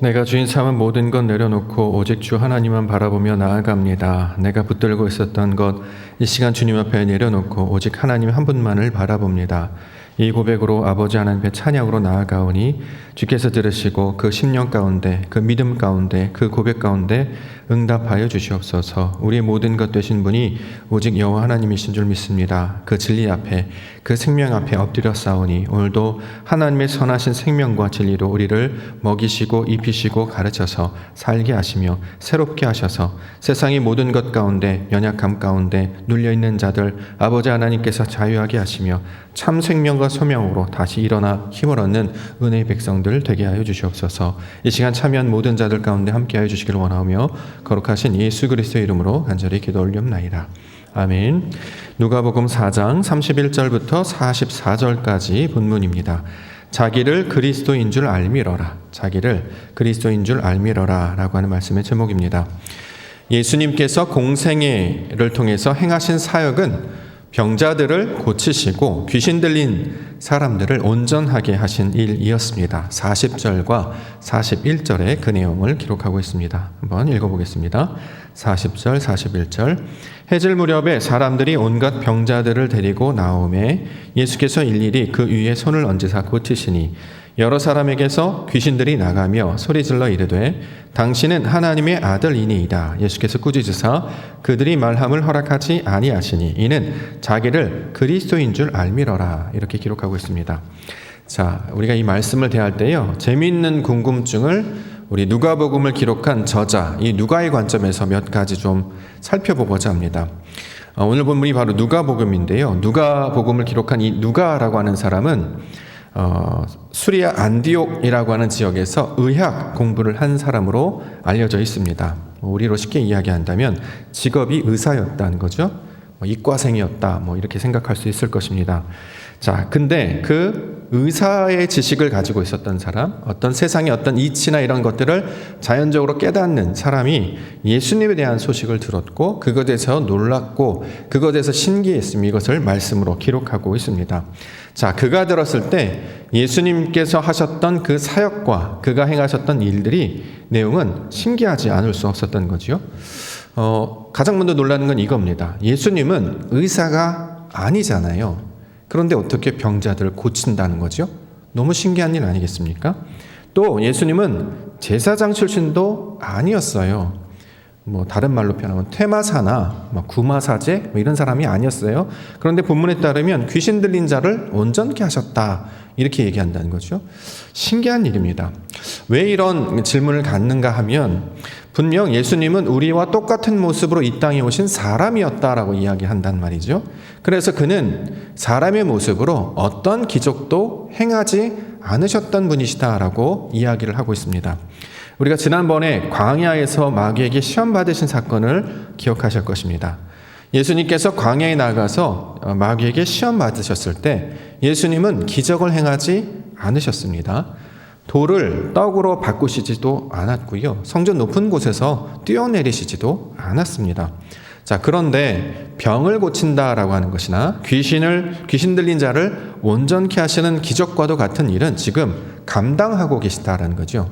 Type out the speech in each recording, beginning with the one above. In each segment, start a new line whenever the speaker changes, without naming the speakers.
내가 주인 삼은 모든 것 내려놓고 오직 주 하나님만 바라보며 나아갑니다. 내가 붙들고 있었던 것 이 시간 주님 앞에 내려놓고 오직 하나님 한 분만을 바라봅니다. 이 고백으로 아버지 하나님 앞에 찬양으로 나아가오니 주께서 들으시고 그 심령 가운데, 그 믿음 가운데, 그 고백 가운데 응답하여 주시옵소서. 우리의 모든 것 되신 분이 오직 여호와 하나님이신 줄 믿습니다. 그 진리 앞에, 그 생명 앞에 엎드려 싸우니 오늘도 하나님의 선하신 생명과 진리로 우리를 먹이시고 입히시고 가르쳐서 살게 하시며 새롭게 하셔서 세상의 모든 것 가운데, 연약함 가운데 눌려있는 자들 아버지 하나님께서 자유하게 하시며 참 생명과 소명으로 다시 일어나 힘을 얻는 은혜의 백성들 되게 하여 주시옵소서. 이 시간 참여한 모든 자들 가운데 함께 하여 주시기를 원하오며 거룩하신 예수 그리스도의 이름으로 간절히 기도 올리옵나이다. 아멘. 누가복음 4장 31절부터 44절까지 본문입니다. 자기를 그리스도인 줄 알미러라. 자기를 그리스도인 줄 알미러라 라고 하는 말씀의 제목입니다. 예수님께서 공생애를 통해서 행하신 사역은 병자들을 고치시고 귀신 들린 사람들을 온전하게 하신 일이었습니다. 40절과 41절에 그 내용을 기록하고 있습니다. 한번 읽어보겠습니다. 40절, 41절. 해질 무렵에 사람들이 온갖 병자들을 데리고 나오매 예수께서 일일이 그 위에 손을 얹으사 고치시니 여러 사람에게서 귀신들이 나가며 소리질러 이르되 당신은 하나님의 아들이니이다. 예수께서 꾸짖으사 그들이 말함을 허락하지 아니하시니 이는 자기를 그리스도인 줄 알미러라. 이렇게 기록하고 있습니다. 자, 우리가 이 말씀을 대할 때요, 재미있는 궁금증을 우리 누가복음을 기록한 저자, 이 누가의 관점에서 몇 가지 좀 살펴보고자 합니다. 오늘 본문이 바로 누가복음인데요. 누가복음을 기록한 이 누가라고 하는 사람은 수리아 안디옥이라고 하는 지역에서 의학 공부를 한 사람으로 알려져 있습니다. 우리로 쉽게 이야기한다면 직업이 의사였다는 거죠. 이과생이었다, 이렇게 생각할 수 있을 것입니다. 자, 근데 그 의사의 지식을 가지고 있었던 사람, 어떤 세상의 어떤 이치나 이런 것들을 자연적으로 깨닫는 사람이 예수님에 대한 소식을 들었고 그것에 대해서 놀랐고 그것에 대해서 신기했으며 이것을 말씀으로 기록하고 있습니다. 자, 그가 들었을 때 예수님께서 하셨던 그 사역과 그가 행하셨던 일들이 내용은 신기하지 않을 수 없었던 거죠. 가장 먼저 놀라는 건 이겁니다. 예수님은 의사가 아니잖아요. 그런데 어떻게 병자들을 고친다는 거죠? 너무 신기한 일 아니겠습니까? 또 예수님은 제사장 출신도 아니었어요. 다른 말로 표현하면 퇴마사나 구마사제 이런 사람이 아니었어요. 그런데 본문에 따르면 귀신 들린 자를 온전케 하셨다. 이렇게 얘기한다는 거죠. 신기한 일입니다. 왜 이런 질문을 갖는가 하면 분명 예수님은 우리와 똑같은 모습으로 이 땅에 오신 사람이었다라고 이야기한단 말이죠. 그래서 그는 사람의 모습으로 어떤 기적도 행하지 않으셨던 분이시다라고 이야기를 하고 있습니다. 우리가 지난번에 광야에서 마귀에게 시험 받으신 사건을 기억하실 것입니다. 예수님께서 광야에 나가서 마귀에게 시험 받으셨을 때 예수님은 기적을 행하지 않으셨습니다. 돌을 떡으로 바꾸시지도 않았고요. 성전 높은 곳에서 뛰어내리시지도 않았습니다. 자, 그런데 병을 고친다라고 하는 것이나 귀신 들린 자를 온전케 하시는 기적과도 같은 일은 지금 감당하고 계시다라는 거죠.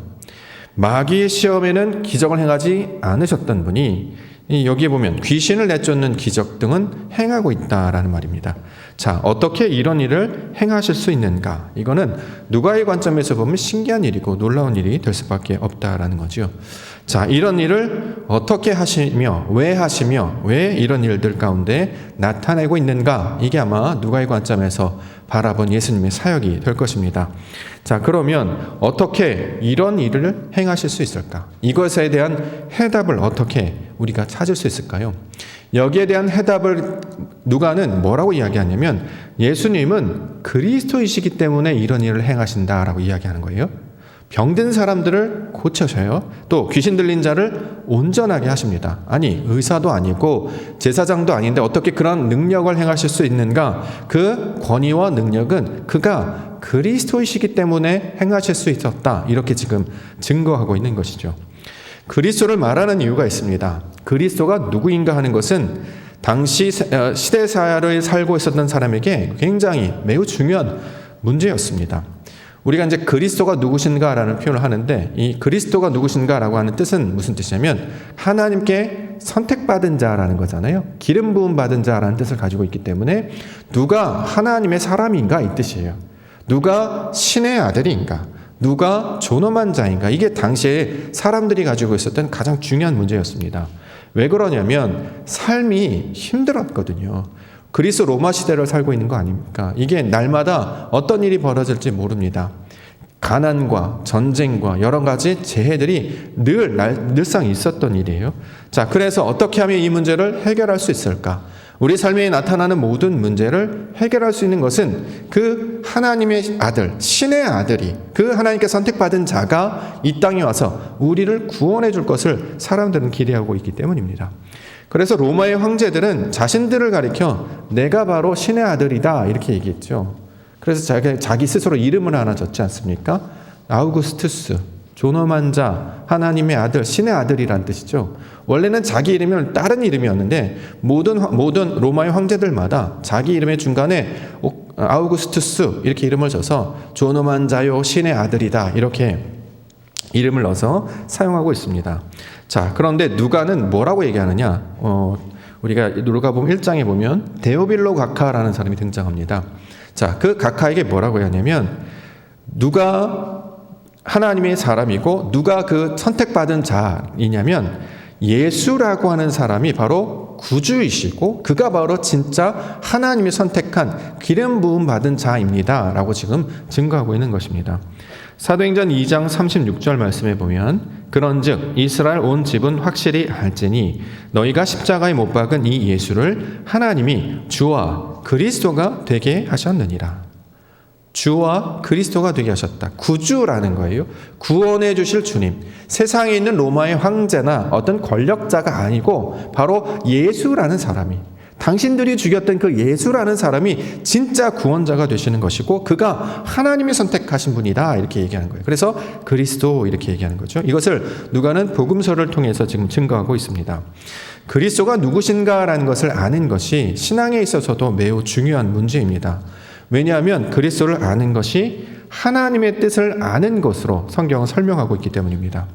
마귀의 시험에는 기적을 행하지 않으셨던 분이 여기에 보면 귀신을 내쫓는 기적 등은 행하고 있다라는 말입니다. 자, 어떻게 이런 일을 행하실 수 있는가? 이거는 누가의 관점에서 보면 신기한 일이고 놀라운 일이 될 수밖에 없다라는 거죠. 자, 이런 일을 어떻게 하시며 왜 이런 일들 가운데 나타내고 있는가? 이게 아마 누가의 관점에서 바라본 예수님의 사역이 될 것입니다. 자, 그러면 어떻게 이런 일을 행하실 수 있을까? 이것에 대한 해답을 어떻게 우리가 찾을 수 있을까요? 여기에 대한 해답을 누가는 뭐라고 이야기하냐면 예수님은 그리스도이시기 때문에 이런 일을 행하신다라고 이야기하는 거예요. 병든 사람들을 고쳐셔요. 또 귀신 들린 자를 온전하게 하십니다. 아니, 의사도 아니고 제사장도 아닌데 어떻게 그런 능력을 행하실 수 있는가? 그 권위와 능력은 그가 그리스도이시기 때문에 행하실 수 있었다. 이렇게 지금 증거하고 있는 것이죠. 그리스도를 말하는 이유가 있습니다. 그리스도가 누구인가 하는 것은 당시 시대사를 살고 있었던 사람에게 굉장히 매우 중요한 문제였습니다. 우리가 이제 그리스도가 누구신가라는 표현을 하는데, 이 그리스도가 누구신가라고 하는 뜻은 무슨 뜻이냐면 하나님께 선택받은 자라는 거잖아요. 기름 부음 받은 자라는 뜻을 가지고 있기 때문에 누가 하나님의 사람인가 이 뜻이에요. 누가 신의 아들인가, 누가 존엄한 자인가, 이게 당시에 사람들이 가지고 있었던 가장 중요한 문제였습니다. 왜 그러냐면 삶이 힘들었거든요. 그리스 로마 시대를 살고 있는 거 아닙니까? 이게 날마다 어떤 일이 벌어질지 모릅니다. 가난과 전쟁과 여러 가지 재해들이 늘상 있었던 일이에요. 자, 그래서 어떻게 하면 이 문제를 해결할 수 있을까? 우리 삶에 나타나는 모든 문제를 해결할 수 있는 것은 그 하나님의 아들, 신의 아들이, 그 하나님께 선택받은 자가 이 땅에 와서 우리를 구원해 줄 것을 사람들은 기대하고 있기 때문입니다. 그래서 로마의 황제들은 자신들을 가리켜 내가 바로 신의 아들이다 이렇게 얘기했죠. 그래서 자기 스스로 이름을 하나 줬지 않습니까? 아우구스투스, 존엄한 자, 하나님의 아들, 신의 아들이란 뜻이죠. 원래는 자기 이름은 다른 이름이었는데 모든 로마의 황제들마다 자기 이름의 중간에 아우구스투스 이렇게 이름을 줘서 존엄한 자요 신의 아들이다 이렇게 이름을 넣어서 사용하고 있습니다. 자, 그런데 누가는 뭐라고 얘기하느냐? 우리가 누가복음 1장에 보면 데오빌로 가카라는 사람이 등장합니다. 자, 그 가카에게 뭐라고 하냐면 누가 하나님의 사람이고 누가 그 선택받은 자이냐면 예수라고 하는 사람이 바로 구주이시고 그가 바로 진짜 하나님이 선택한 기름 부음 받은 자입니다 라고 지금 증거하고 있는 것입니다. 사도행전 2장 36절 말씀에 보면 그런즉 이스라엘 온 집은 확실히 알지니 너희가 십자가에 못 박은 이 예수를 하나님이 주와 그리스도가 되게 하셨느니라. 주와 그리스도가 되게 하셨다. 구주라는 거예요. 구원해 주실 주님. 세상에 있는 로마의 황제나 어떤 권력자가 아니고 바로 예수라는 사람이, 당신들이 죽였던 그 예수라는 사람이 진짜 구원자가 되시는 것이고 그가 하나님이 선택하신 분이다 이렇게 얘기하는 거예요. 그래서 그리스도 이렇게 얘기하는 거죠. 이것을 누가는 복음서를 통해서 지금 증거하고 있습니다. 그리스도가 누구신가라는 것을 아는 것이 신앙에 있어서도 매우 중요한 문제입니다. 왜냐하면 그리스도를 아는 것이 하나님의 뜻을 아는 것으로 성경은 설명하고 있기 때문입니다.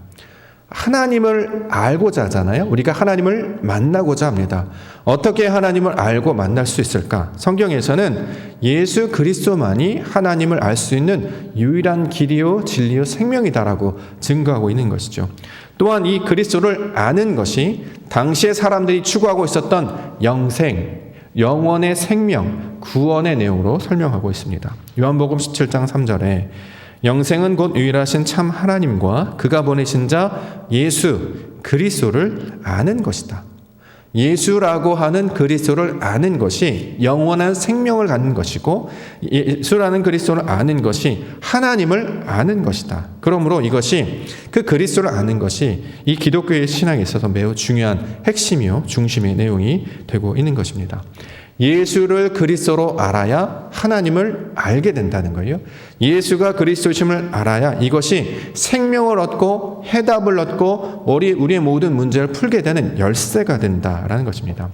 하나님을 알고자 하잖아요. 우리가 하나님을 만나고자 합니다. 어떻게 하나님을 알고 만날 수 있을까? 성경에서는 예수 그리스도만이 하나님을 알 수 있는 유일한 길이요 진리요 생명이다라고 증거하고 있는 것이죠. 또한 이 그리스도를 아는 것이 당시의 사람들이 추구하고 있었던 영생, 영원의 생명, 구원의 내용으로 설명하고 있습니다. 요한복음 17장 3절에 영생은 곧 유일하신 참 하나님과 그가 보내신 자 예수 그리스도를 아는 것이다. 예수라고 하는 그리스도를 아는 것이 영원한 생명을 갖는 것이고 예수라는 그리스도를 아는 것이 하나님을 아는 것이다. 그러므로 이것이 그 그리스도를 아는 것이 이 기독교의 신앙에 있어서 매우 중요한 핵심이요 중심의 내용이 되고 있는 것입니다. 예수를 그리스도로 알아야 하나님을 알게 된다는 거예요. 예수가 그리스도심을 알아야 이것이 생명을 얻고 해답을 얻고 우리의 모든 문제를 풀게 되는 열쇠가 된다라는 것입니다.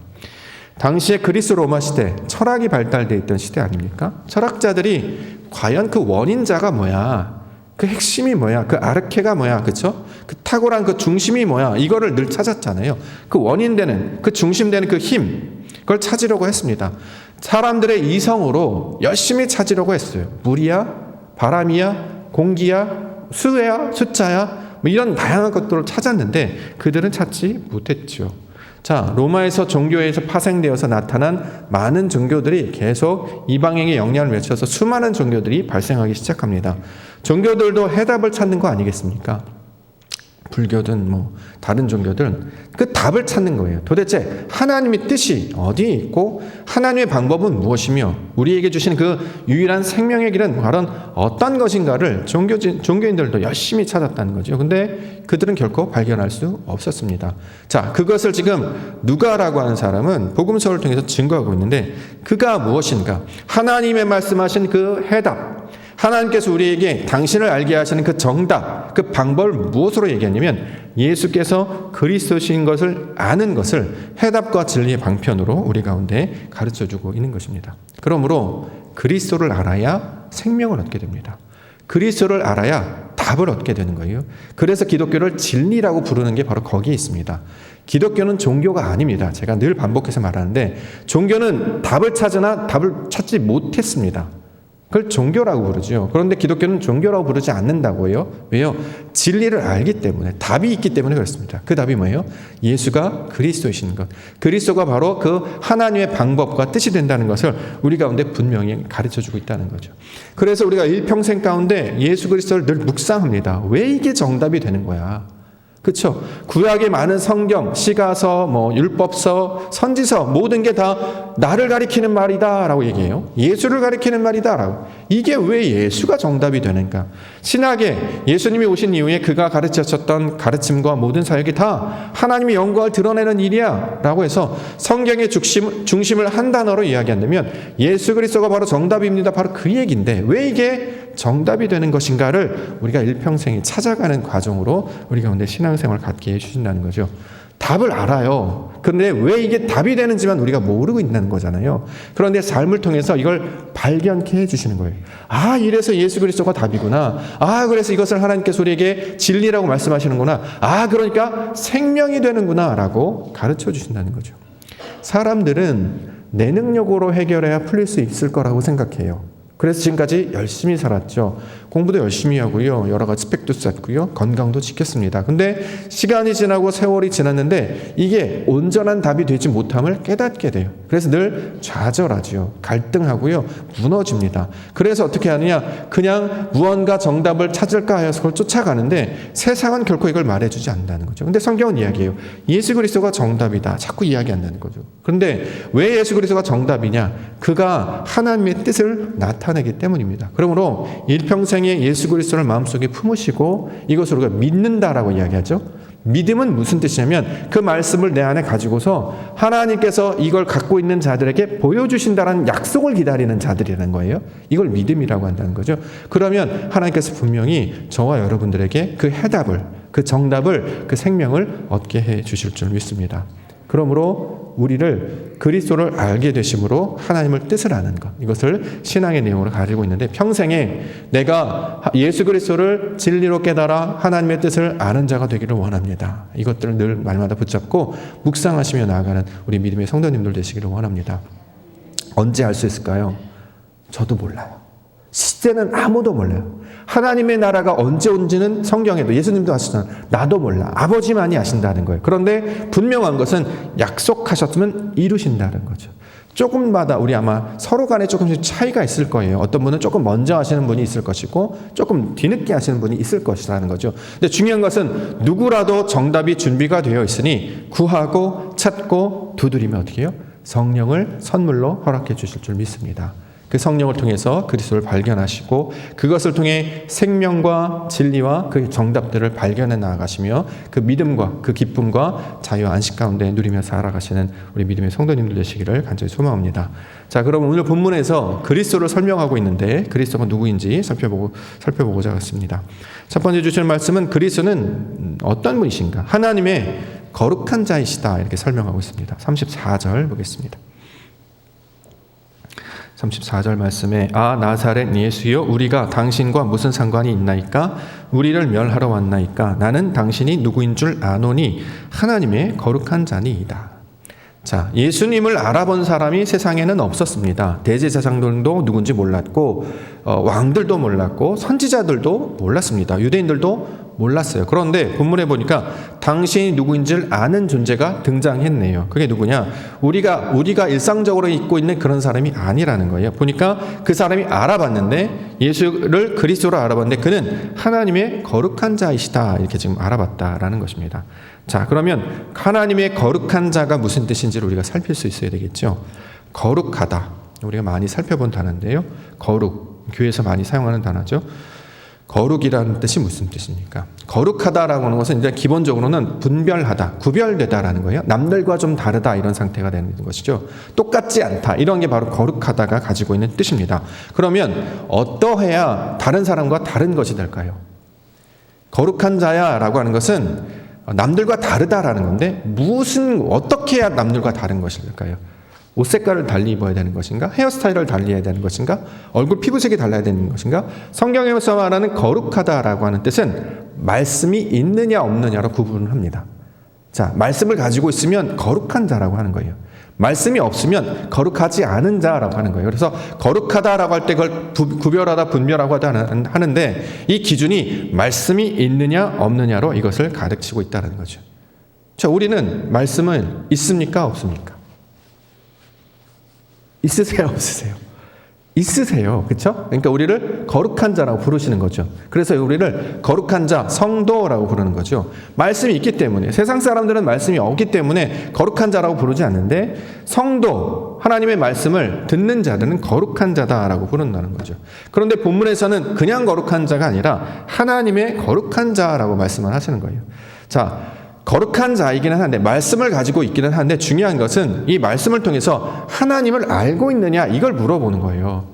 당시에 그리스 로마 시대, 철학이 발달되어 있던 시대 아닙니까? 철학자들이 과연 그 원인자가 뭐야? 그 핵심이 뭐야? 그 아르케가 뭐야? 그렇죠? 그 탁월한 그 중심이 뭐야? 이거를 늘 찾았잖아요. 그 원인되는, 그 중심되는 그 힘, 그걸 찾으려고 했습니다. 사람들의 이성으로 열심히 찾으려고 했어요. 물이야? 바람이야? 공기야? 수야? 숫자야? 뭐 이런 다양한 것들을 찾았는데 그들은 찾지 못했죠. 자, 로마에서 종교에서 파생되어서 나타난 많은 종교들이 계속 이방인의 영향을 미쳐서 수많은 종교들이 발생하기 시작합니다. 종교들도 해답을 찾는 거 아니겠습니까? 불교든 뭐 다른 종교들은 그 답을 찾는 거예요. 도대체 하나님의 뜻이 어디에 있고 하나님의 방법은 무엇이며 우리에게 주신 그 유일한 생명의 길은 과연 어떤 것인가를 종교인들도 열심히 찾았다는 거죠. 근데 그들은 결코 발견할 수 없었습니다. 자, 그것을 지금 누가라고 하는 사람은 복음서를 통해서 증거하고 있는데 그가 무엇인가? 하나님의 말씀하신 그 해답, 하나님께서 우리에게 당신을 알게 하시는 그 정답, 그 방법을 무엇으로 얘기하냐면 예수께서 그리스도신 것을 아는 것을 해답과 진리의 방편으로 우리 가운데 가르쳐주고 있는 것입니다. 그러므로 그리스도를 알아야 생명을 얻게 됩니다. 그리스도를 알아야 답을 얻게 되는 거예요. 그래서 기독교를 진리라고 부르는 게 바로 거기에 있습니다. 기독교는 종교가 아닙니다. 제가 늘 반복해서 말하는데 종교는 답을 찾으나 답을 찾지 못했습니다. 그걸 종교라고 부르죠. 그런데 기독교는 종교라고 부르지 않는다고요. 왜요? 진리를 알기 때문에, 답이 있기 때문에 그렇습니다. 그 답이 뭐예요? 예수가 그리스도이신 것. 그리스도가 바로 그 하나님의 방법과 뜻이 된다는 것을 우리 가운데 분명히 가르쳐주고 있다는 거죠. 그래서 우리가 일평생 가운데 예수 그리스도를 늘 묵상합니다. 왜 이게 정답이 되는 거야? 그렇죠? 구약의 많은 성경, 시가서, 율법서, 선지서 모든 게 다 나를 가리키는 말이다라고 얘기해요. 예수를 가리키는 말이다라고. 이게 왜 예수가 정답이 되는가? 신학에 예수님이 오신 이후에 그가 가르쳤던 가르침과 모든 사역이 다 하나님의 영광을 드러내는 일이야라고 해서 성경의 중심을 한 단어로 이야기한다면 예수 그리스도가 바로 정답입니다. 바로 그 얘기인데 왜 이게 정답이 되는 것인가를 우리가 일평생이 찾아가는 과정으로 우리 가운데 신앙생활을 갖게 해주신다는 거죠. 답을 알아요. 그런데 왜 이게 답이 되는지만 우리가 모르고 있는 거잖아요. 그런데 삶을 통해서 이걸 발견케 해주시는 거예요. 아, 이래서 예수 그리스도가 답이구나. 아, 그래서 이것을 하나님께서 우리에게 진리라고 말씀하시는구나. 아, 그러니까 생명이 되는구나 라고 가르쳐 주신다는 거죠. 사람들은 내 능력으로 해결해야 풀릴 수 있을 거라고 생각해요. 그래서 지금까지 열심히 살았죠. 공부도 열심히 하고요. 여러 가지 스펙도 쌓고요. 건강도 지켰습니다. 근데 시간이 지나고 세월이 지났는데 이게 온전한 답이 되지 못함을 깨닫게 돼요. 그래서 늘 좌절하죠. 갈등하고요. 무너집니다. 그래서 어떻게 하느냐? 그냥 무언가 정답을 찾을까 해서 그걸 쫓아가는데 세상은 결코 이걸 말해주지 않는다는 거죠. 근데 성경은 이야기해요. 예수 그리스도가 정답이다. 자꾸 이야기한다는 거죠. 그런데 왜 예수 그리스도가 정답이냐? 그가 하나님의 뜻을 나타내기 때문입니다. 그러므로 일평생에 예수 그리스도를 마음속에 품으시고 이것을 우리가 믿는다라고 이야기하죠. 믿음은 무슨 뜻이냐면 그 말씀을 내 안에 가지고서 하나님께서 이걸 갖고 있는 자들에게 보여주신다는 약속을 기다리는 자들이라는 거예요. 이걸 믿음이라고 한다는 거죠. 그러면 하나님께서 분명히 저와 여러분들에게 그 해답을, 그 정답을, 그 생명을 얻게 해 주실 줄 믿습니다. 그러므로 우리를 그리스도를 알게 되심으로 하나님의 뜻을 아는 것, 이것을 신앙의 내용으로 가지고 있는데 평생에 내가 예수 그리스도를 진리로 깨달아 하나님의 뜻을 아는 자가 되기를 원합니다. 이것들을 늘 말마다 붙잡고 묵상하시며 나아가는 우리 믿음의 성도님들 되시기를 원합니다. 언제 알 수 있을까요? 저도 몰라요. 시제는 아무도 몰라요. 하나님의 나라가 언제 온지는 성경에도 예수님도 하시잖아요. 나도 몰라. 아버지만이 아신다는 거예요. 그런데 분명한 것은 약속하셨으면 이루신다는 거죠. 조금마다 우리 아마 서로 간에 조금씩 차이가 있을 거예요. 어떤 분은 조금 먼저 하시는 분이 있을 것이고 조금 뒤늦게 하시는 분이 있을 것이라는 거죠. 근데 중요한 것은 누구라도 정답이 준비가 되어 있으니 구하고 찾고 두드리면 어떻게 해요? 성령을 선물로 허락해 주실 줄 믿습니다. 그 성령을 통해서 그리스도를 발견하시고 그것을 통해 생명과 진리와 그 정답들을 발견해 나아가시며 그 믿음과 그 기쁨과 자유와 안식 가운데 누리며 살아가시는 우리 믿음의 성도님들 되시기를 간절히 소망합니다. 자, 그럼 오늘 본문에서 그리스도를 설명하고 있는데 그리스도가 누구인지 살펴보고자 하겠습니다. 첫 번째 주시는 말씀은 그리스도는 어떤 분이신가? 하나님의 거룩한 자이시다 이렇게 설명하고 있습니다. 34절 보겠습니다. 34절 말씀에 아 나사렛 예수여 우리가 당신과 무슨 상관이 있나이까 우리를 멸하러 왔나이까 나는 당신이 누구인 줄 아노니 하나님의 거룩한 자니이다. 자, 예수님을 알아본 사람이 세상에는 없었습니다. 대제사장들도 누군지 몰랐고 왕들도 몰랐고 선지자들도 몰랐습니다. 유대인들도 몰랐어요. 그런데 본문에 보니까 당신이 누구인지를 아는 존재가 등장했네요. 그게 누구냐? 우리가 일상적으로 잊고 있는 그런 사람이 아니라는 거예요. 보니까 그 사람이 알아봤는데 예수를 그리스도로 알아봤는데 그는 하나님의 거룩한 자이시다. 이렇게 지금 알아봤다라는 것입니다. 자, 그러면 하나님의 거룩한 자가 무슨 뜻인지를 우리가 살필 수 있어야 되겠죠. 거룩하다. 우리가 많이 살펴본 단어인데요. 거룩. 교회에서 많이 사용하는 단어죠. 거룩이라는 뜻이 무슨 뜻입니까? 거룩하다라고 하는 것은 이제 기본적으로는 분별하다, 구별되다라는 거예요. 남들과 좀 다르다 이런 상태가 되는 것이죠. 똑같지 않다 이런 게 바로 거룩하다가 가지고 있는 뜻입니다. 그러면 어떠해야 다른 사람과 다른 것이 될까요? 거룩한 자야라고 하는 것은 남들과 다르다라는 건데 어떻게 해야 남들과 다른 것이 될까요? 옷 색깔을 달리 입어야 되는 것인가? 헤어스타일을 달리 해야 되는 것인가? 얼굴 피부색이 달라야 되는 것인가? 성경에서 말하는 거룩하다라고 하는 뜻은 말씀이 있느냐 없느냐로 구분을 합니다. 자, 말씀을 가지고 있으면 거룩한 자라고 하는 거예요. 말씀이 없으면 거룩하지 않은 자라고 하는 거예요. 그래서 거룩하다라고 할 때 그걸 구별하다, 분별하다 하는데 이 기준이 말씀이 있느냐 없느냐로 이것을 가르치고 있다는 거죠. 자, 우리는 말씀은 있습니까 없습니까? 있으세요 없으세요? 있으세요. 그렇죠? 그러니까 우리를 거룩한 자라고 부르시는 거죠. 그래서 우리를 거룩한 자, 성도라고 부르는 거죠. 말씀이 있기 때문에, 세상 사람들은 말씀이 없기 때문에 거룩한 자라고 부르지 않는데 성도, 하나님의 말씀을 듣는 자들은 거룩한 자다라고 부른다는 거죠. 그런데 본문에서는 그냥 거룩한 자가 아니라 하나님의 거룩한 자라고 말씀을 하시는 거예요. 자, 거룩한 자이기는 한데, 말씀을 가지고 있기는 한데, 중요한 것은 이 말씀을 통해서 하나님을 알고 있느냐, 이걸 물어보는 거예요.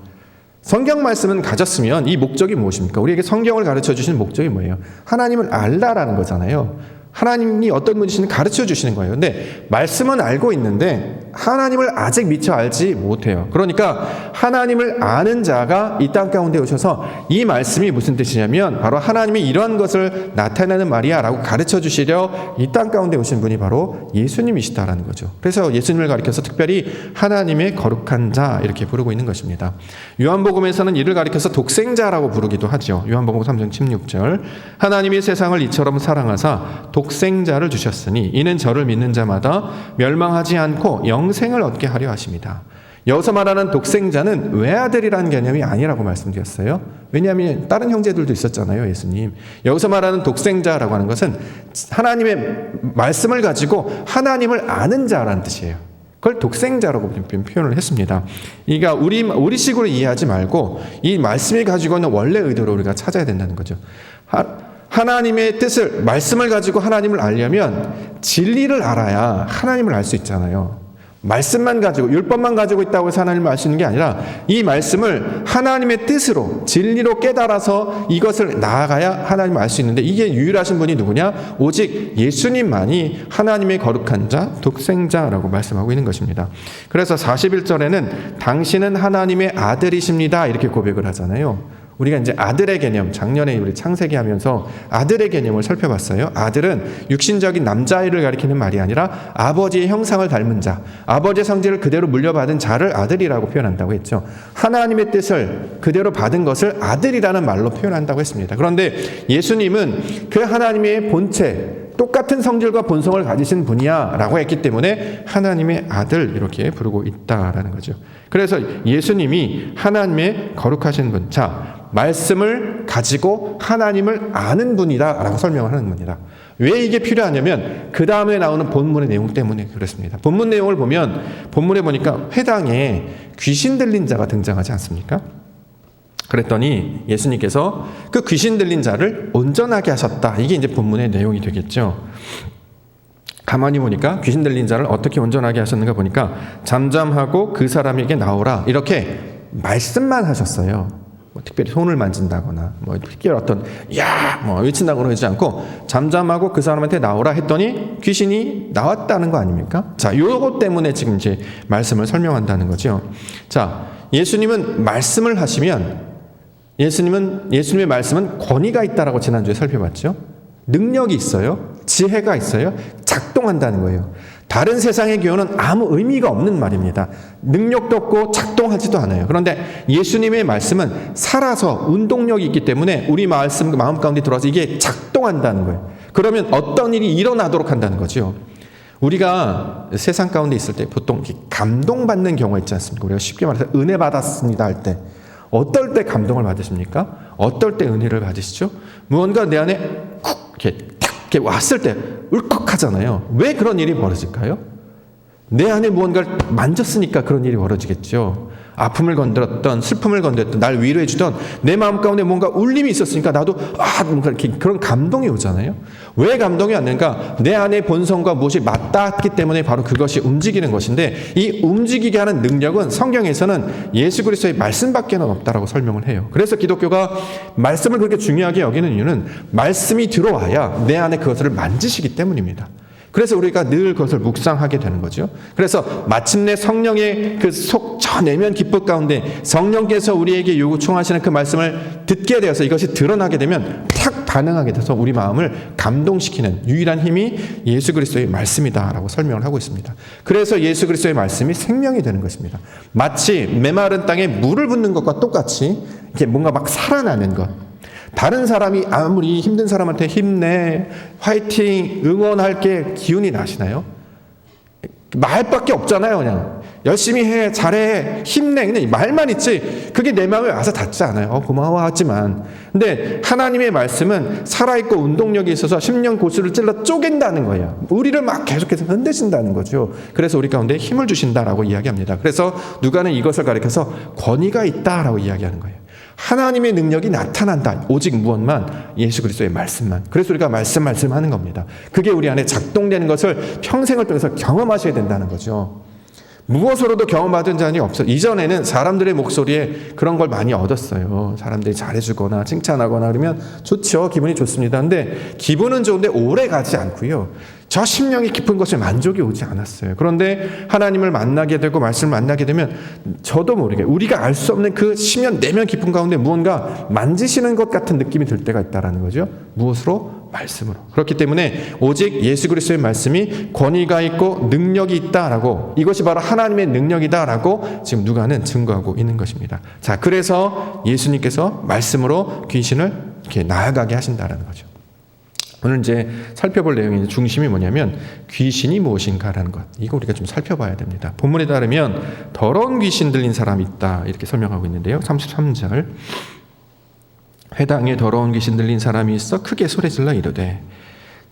성경 말씀은 가졌으면 이 목적이 무엇입니까? 우리에게 성경을 가르쳐 주시는 목적이 뭐예요? 하나님을 알라라는 거잖아요. 하나님이 어떤 분이신지 가르쳐 주시는 거예요. 근데 말씀은 알고 있는데 하나님을 아직 미처 알지 못해요. 그러니까 하나님을 아는 자가 이 땅 가운데 오셔서 이 말씀이 무슨 뜻이냐면 바로 하나님이 이러한 것을 나타내는 말이야 라고 가르쳐 주시려 이 땅 가운데 오신 분이 바로 예수님이시다라는 거죠. 그래서 예수님을 가리켜서 특별히 하나님의 거룩한 자 이렇게 부르고 있는 것입니다. 요한복음에서는 이를 가리켜서 독생자라고 부르기도 하죠. 요한복음 3장 16절, 하나님이 세상을 이처럼 사랑하사 독생자를 주셨으니 이는 저를 믿는 자마다 멸망하지 않고 영생을 얻게 하려 하십니다. 여기서 말하는 독생자는 외아들이라는 개념이 아니라고 말씀드렸어요. 왜냐하면 다른 형제들도 있었잖아요, 예수님. 여기서 말하는 독생자라고 하는 것은 하나님의 말씀을 가지고 하나님을 아는 자라는 뜻이에요. 그걸 독생자라고 표현을 했습니다. 그러니까 우리식으로 이해하지 말고 이 말씀이 가지고 있는 원래 의도로 우리가 찾아야 된다는 거죠. 하나님의 뜻을, 말씀을 가지고 하나님을 알려면 진리를 알아야 하나님을 알 수 있잖아요. 말씀만 가지고, 율법만 가지고 있다고 해서 하나님을 알 수 있는 게 아니라 이 말씀을 하나님의 뜻으로, 진리로 깨달아서 이것을 나아가야 하나님을 알 수 있는데, 이게 유일하신 분이 누구냐? 오직 예수님만이 하나님의 거룩한 자, 독생자라고 말씀하고 있는 것입니다. 그래서 41절에는 당신은 하나님의 아들이십니다 이렇게 고백을 하잖아요. 우리가 이제 아들의 개념, 작년에 우리 창세기 하면서 아들의 개념을 살펴봤어요. 아들은 육신적인 남자아이를 가리키는 말이 아니라 아버지의 형상을 닮은 자, 아버지의 성질을 그대로 물려받은 자를 아들이라고 표현한다고 했죠. 하나님의 뜻을 그대로 받은 것을 아들이라는 말로 표현한다고 했습니다. 그런데 예수님은 그 하나님의 본체, 똑같은 성질과 본성을 가지신 분이야 라고 했기 때문에 하나님의 아들 이렇게 부르고 있다라는 거죠. 그래서 예수님이 하나님의 거룩하신 분, 자, 말씀을 가지고 하나님을 아는 분이다 라고 설명을 하는 겁니다. 왜 이게 필요하냐면 그 다음에 나오는 본문의 내용 때문에 그렇습니다. 본문 내용을 보면, 본문에 보니까 회당에 귀신 들린 자가 등장하지 않습니까? 그랬더니 예수님께서 그 귀신 들린 자를 온전하게 하셨다. 이게 이제 본문의 내용이 되겠죠. 가만히 보니까 귀신 들린 자를 어떻게 온전하게 하셨는가 보니까 잠잠하고 그 사람에게 나오라 이렇게 말씀만 하셨어요. 뭐 특별히 손을 만진다거나 뭐 특별히 어떤 야 뭐 외친다거나 하지 않고 잠잠하고 그 사람한테 나오라 했더니 귀신이 나왔다는 거 아닙니까? 자, 요것 때문에 지금 이제 말씀을 설명한다는 거죠. 자, 예수님은 말씀을 하시면 예수님의 말씀은 권위가 있다라고 지난주에 살펴봤죠. 능력이 있어요. 지혜가 있어요. 작동한다는 거예요. 다른 세상의 교훈은 아무 의미가 없는 말입니다. 능력도 없고 작동하지도 않아요. 그런데 예수님의 말씀은 살아서 운동력이 있기 때문에 우리 마음 가운데 들어와서 이게 작동한다는 거예요. 그러면 어떤 일이 일어나도록 한다는 거죠. 우리가 세상 가운데 있을 때 보통 감동받는 경우가 있지 않습니까? 우리가 쉽게 말해서 은혜 받았습니다 할 때 어떨 때 감동을 받으십니까? 어떨 때 은혜를 받으시죠? 무언가 내 안에 쿡 이렇게 왔을 때 울컥하잖아요. 왜 그런 일이 벌어질까요? 내 안에 무언가를 만졌으니까 그런 일이 벌어지겠죠. 아픔을 건드렸던, 슬픔을 건드렸던, 날 위로해 주던 내 마음 가운데 뭔가 울림이 있었으니까 나도 뭔가 이렇게 그런 감동이 오잖아요. 왜 감동이 왔는가? 내 안에 본성과 무엇이 맞닿기 때문에 바로 그것이 움직이는 것인데, 이 움직이게 하는 능력은 성경에서는 예수 그리스도의 말씀밖에는 없다라고 설명을 해요. 그래서 기독교가 말씀을 그렇게 중요하게 여기는 이유는 말씀이 들어와야 내 안에 그것을 만지시기 때문입니다. 그래서 우리가 늘 그것을 묵상하게 되는 거죠. 그래서 마침내 성령의 그 속 저 내면 기쁨 가운데 성령께서 우리에게 요청하시는 그 말씀을 듣게 되어서 이것이 드러나게 되면 탁 반응하게 돼서 우리 마음을 감동시키는 유일한 힘이 예수 그리스도의 말씀이다라고 설명을 하고 있습니다. 그래서 예수 그리스도의 말씀이 생명이 되는 것입니다. 마치 메마른 땅에 물을 붓는 것과 똑같이 이렇게 뭔가 막 살아나는 것. 다른 사람이 아무리 힘든 사람한테 힘내, 화이팅, 응원할게 기운이 나시나요? 말밖에 없잖아요. 그냥 열심히 해, 잘해, 힘내, 그냥 말만 있지 그게 내 마음에 와서 닿지 않아요. 고마워 하지만, 근데 하나님의 말씀은 살아있고 운동력이 있어서 심령 고수를 찔러 쪼갠다는 거예요. 우리를 막 계속해서 흔드신다는 거죠. 그래서 우리 가운데 힘을 주신다라고 이야기합니다. 그래서 누가는 이것을 가리켜서 권위가 있다라고 이야기하는 거예요. 하나님의 능력이 나타난다. 오직 무엇만? 예수 그리스도의 말씀만. 그래서 우리가 말씀하는 겁니다. 그게 우리 안에 작동되는 것을 평생을 통해서 경험하셔야 된다는 거죠. 무엇으로도 경험받은 자는 없어. 이전에는 사람들의 목소리에 그런 걸 많이 얻었어요. 사람들이 잘해주거나 칭찬하거나 그러면 좋죠. 기분이 좋습니다. 근데 기분은 좋은데 오래 가지 않고요. 저 심령이 깊은 것에 만족이 오지 않았어요. 그런데 하나님을 만나게 되고 말씀을 만나게 되면 저도 모르게 우리가 알 수 없는 그 심연 내면 깊은 가운데 무언가 만지시는 것 같은 느낌이 들 때가 있다는 거죠. 무엇으로? 말씀으로. 그렇기 때문에 오직 예수 그리스도의 말씀이 권위가 있고 능력이 있다라고, 이것이 바로 하나님의 능력이다라고 지금 누가는 증거하고 있는 것입니다. 자, 그래서 예수님께서 말씀으로 귀신을 이렇게 나아가게 하신다라는 거죠. 오늘 이제 살펴볼 내용의 중심이 뭐냐면 귀신이 무엇인가라는 것. 이거 우리가 좀 살펴봐야 됩니다. 본문에 따르면 더러운 귀신 들린 사람이 있다 이렇게 설명하고 있는데요. 33절. 회당에 더러운 귀신 들린 사람이 있어 크게 소리질러 이르되.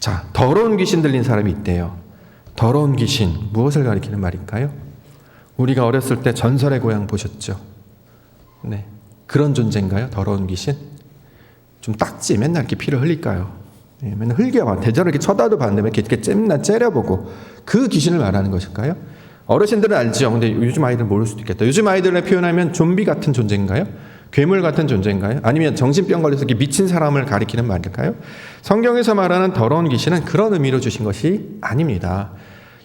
자, 더러운 귀신 들린 사람이 있대요. 더러운 귀신, 무엇을 가리키는 말일까요? 우리가 어렸을 때 전설의 고향 보셨죠? 네, 그런 존재인가요? 더러운 귀신? 좀 딱지, 맨날 이렇게 피를 흘릴까요? 네, 맨날 흘겨봐. 대저를 이렇게 쳐다도 봤는데 이렇게 맨날 째려보고 그 귀신을 말하는 것일까요? 어르신들은 알죠. 근데 요즘 아이들은 모를 수도 있겠다. 요즘 아이들을 표현하면 좀비 같은 존재인가요? 괴물 같은 존재인가요? 아니면 정신병 걸려서 이렇게 미친 사람을 가리키는 말일까요? 성경에서 말하는 더러운 귀신은 그런 의미로 주신 것이 아닙니다.